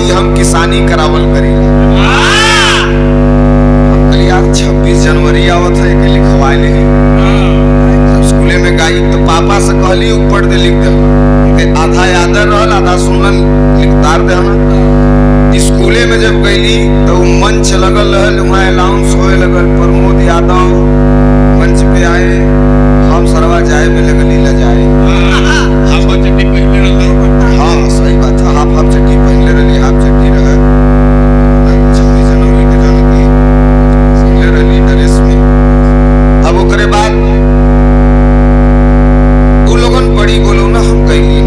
भाई हम किसानी करावल करी। हम कल यार 26 जनवरी आवत है के लिखवाए ले स्कूले में गई तो पापा से कहली ऊपर दे लिख दे उनके आधा याद रहल आधा सुनल लिखतार दे हम स्कूले में जब गईली तो मंच लगल रहल वहाँ अनाउंस होए लगल प्रमोद यादव मंच पे आए हम सरवा जाए में लगली ल जाए। हाँ सही बात है हाफ हाफ चड्डी पहनले रहली हाफ चड्डी रहे 26 जनवरी के जन की पहनले रहली ड्रेस में। अब ओकरे बाद उ लोगन बड़ी बोलो ना हम कइली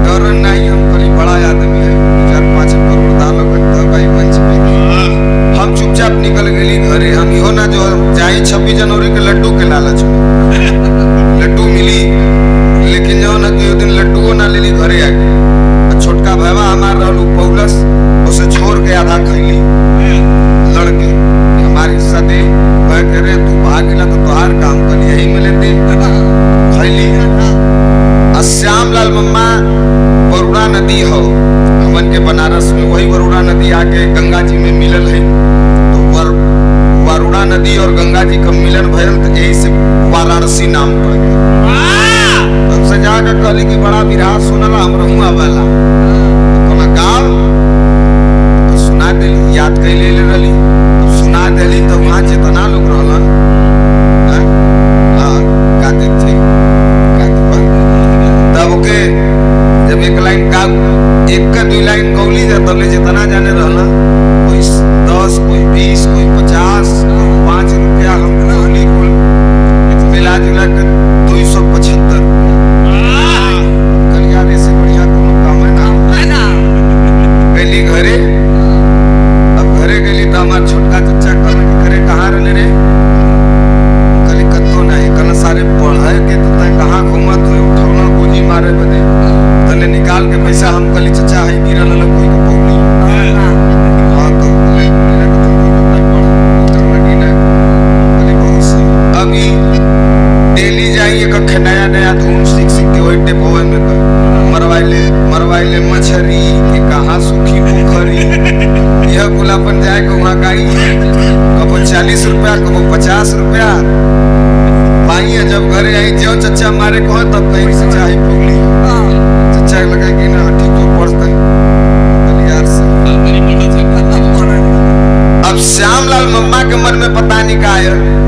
डर नहीं हम कली बड़ा आदमी है 4-5 करोड़ दाल लगता भाई मंच पे हम चुपचाप निकल गेली घरे। हम इहो ना जो जाए 26 जनवरी के लड्डू के लालच में लड्डू मिली लेकिन जो ना कि दिन लड्डू ना लेली घरे आके छोटका भाईवा हमार रहलू पौलस उसे छोड़ के आधा खैली लड़के हमारे हिस्सा दे कह के रे तू भाग गेला तो तोहार काम कर यही मिले दे खैली। श्यामलाल मम्मा बरुड़ा नदी हो हमन के बनारस में वही बरुड़ा नदी आके गंगा जी में मिलल है तो बरुड़ा नदी और गंगा जी का मिलन भयल तो यही से वाराणसी नाम पड़ गया। तब से जाकर कहली कि बड़ा विराह सुनला हम रहूं वाला कोना गाँव तो सुना देली याद कैले ले रही सुना देली तो वहाँ जितना लोग रहलन गाते थे तब ओके जब एक लाइन का एक का 2 लाइन गौली जा तब जितना जाने रहना कोई 10 कोई 20 कोई 50 5 रुपया हम गौली कुल मिला जुला के 275 कल यार ऐसे बढ़िया कोनो काम है ना गली घरे। अब घरे गली तो हमार छोटका चचा कहले कि घरे कहाँ रहले रे कली कत्तो नहीं कल सारे पढ़े के तो तय कहाँ घूमत हो उठौना गोजी मारे बदे तले निकाल के पैसा हम कली चचा है गिरल ल कोई के पौनी हां तो अभी डेली जाइए कखे नया नया धूम सीख सीख के वही टेपोवे में मरवाइले मछरी के कहाँ सूखी पोखरी यह गुलापन जाए को वहाँ गाई कबो 40 रुपया कबो 50 रुपया पाई है। जब घरे आई जो चचा मारे को तब कहीं चचा ही पौली चचा लगा कि ना ठीक जो पढ़ता यार से। अब श्यामलाल मम्मा के मन में पता नहीं का है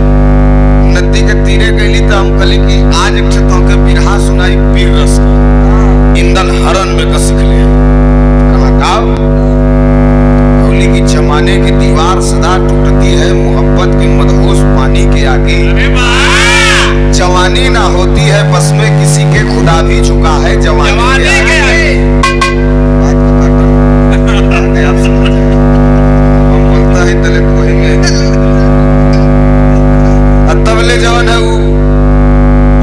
नदी के तीरे गईली तो हम कली की आज एक तो के बिरहा सुनाई पीर रस इंदल हरण में का सीख ले होली की जमाने की दीवार सदा टूटती है मोहब्बत के मदहोश पानी के आगे जवानी ना होती है बस में किसी के खुदा भी चुका है जवानी के आगे। हम बोलता है दलित वही में तबले जवन है वो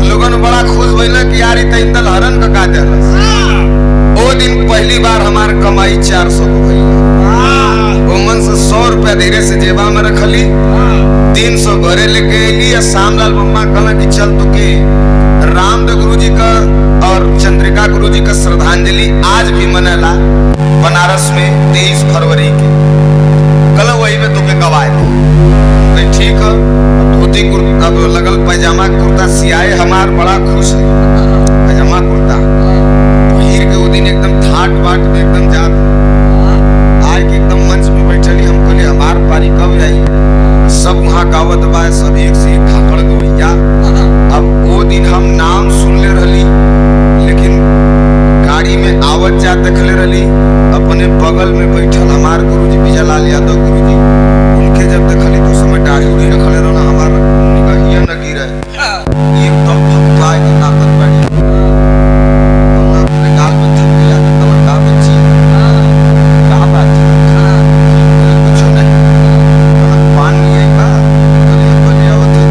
लोगन बड़ा खुश भइला कि यार इतना इंदल हरण का देलस ओ दिन पहली बार हमार कमाई 400 को भइला ओमन से 100 रुपया धीरे से जेबा में रखली 300 घरे लेके अली। श्यामलाल मम्मा कहला कि चल तो के रामदेव गुरु जी का और चंद्रिका गुरु जी का श्रद्धांजलि आज भी मनेला बनारस में 23 फरवरी के कल वही में तुके गवाए थे ठीक है धोती कुर्ता अब लगल पैजामा कुर्ता सियाए हमार बड़ा खुश है पैजामा कुर्ता पहिर के वो दिन एकदम ठाट बाट में एकदम जात आए के एकदम मंच में बैठली हम कहले हमार पारी कब आई सब वहाँ गावत बा सब एक से एक खाकड़ गवैया। अब वो दिन हम नाम सुन ले रही लेकिन गाड़ी में आवत जा देखले रही अपने बगल में बैठल हमार गुरुजी विजयलाल यादव गुरुजी उनके जब देखली तो समय दाढ़ी उड़ी रखले रहना हमार निगाहिया न गिरे एकदम भक्ता के ताकत बढ़ी हमरा अपने गाल में थप गया तो का बच्ची का बात कुछ नहीं पान नहीं आई बा कल बने आवत है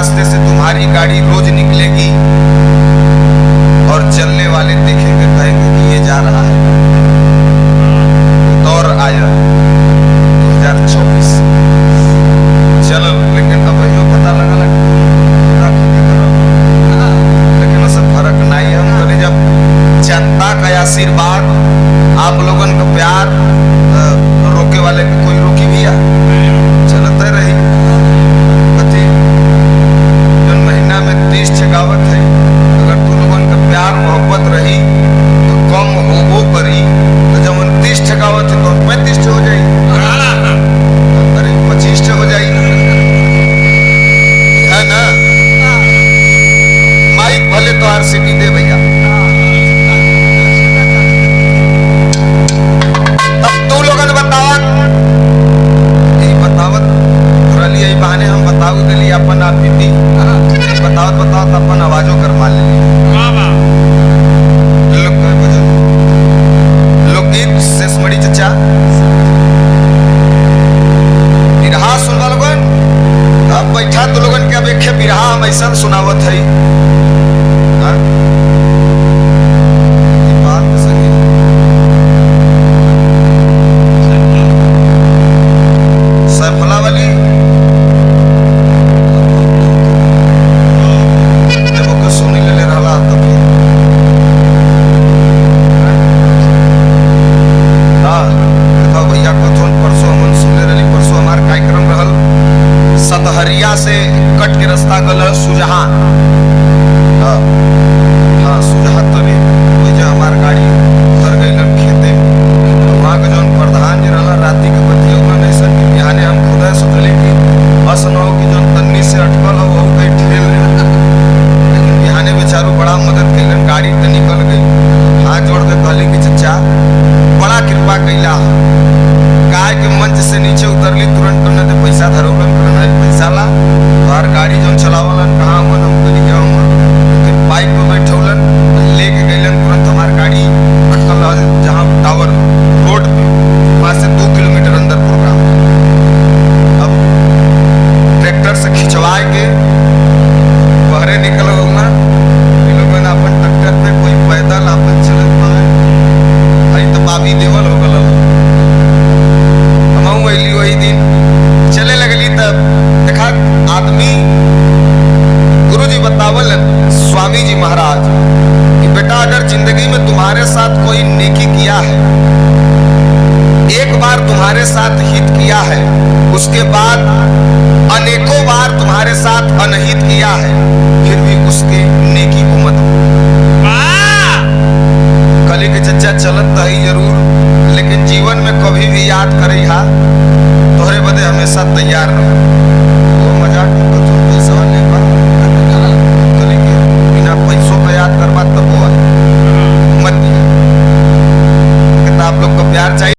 रास्ते से तुम्हारी गाड़ी रोज निकलेगी और चलने वाले देखेंगे, कहेंगे कि ये जा रहा है। दौर आया 2024, चलो, लेकिन अब यो पता लगा लेकिन उससे फर्क नहीं है। हम बोले जब जनता का आशीर्वाद, आप लोगन का प्यार, रोके वाले को कोई रोकी भी आ चलते रही। कथी जन महीना में 30 चगावत है, अगर तू लोगन का प्यार मोहब्बत रही तो कम होबो करी, तो जब 29 चगावत है तो 35 हो जाई, अरे 25 हो जाई, है ना। माइक भले तो RCD दे भैया। अब तू लोगन बतावत यही बहाने हम बताऊ दिली अपन आप बीती बतावत अपन आवाजों कर मान ली। लोकगीत शेषमणि चचा बिरहा सुनवा लोगन। अब बैठा तो लोगन के अब एक बिरहा हम ऐसा सुनावत है, बात सही सैफला वाली सतहरिया से कट के रास्ता गल सुजहां। हाँ सुजहां तभी वही जो हमार गाड़ी उतर गई खेते, वहाँ के जौन प्रधान जी रहा राति के बतिया नहीं सर कि बिहाने हम खुद सोचली कि बस न हो कि जौन तन्नी से अटकल हो वो कहीं ठेल रहे, लेकिन बिहाने बेचारू बड़ा मदद कैलन, गाड़ी तो निकल गई। हाथ जोड़ के कहली कि चचा बड़ा कृपा कैला, गाय के मंच से नीचे उतरली तुरंत तुमने तो पैसा धरोलन करना पैसा ला बाहर गाड़ी जो चलावलन कहाँ मन हम कहीं क्या फिर बाइक पे बैठौलन लेके गईलन तुरंत हमार गाड़ी अटकल जहाँ टावर रोड पे वहाँ से 2 किलोमीटर अंदर प्रोग्राम। अब ट्रैक्टर से खिंचवा के बहरे निकल होगा लोगन अपन ट्रैक्टर पे कोई पैदल अपन चलत पाए तो बाबी देवल हो गल। वही दिन चले लगली तब देखा आदमी, गुरुजी बतावल स्वामी जी महाराज कि बेटा अगर जिंदगी में तुम्हारे साथ कोई नेकी किया है, एक बार तुम्हारे साथ हित किया है, उसके बाद अनेकों बार तुम्हारे साथ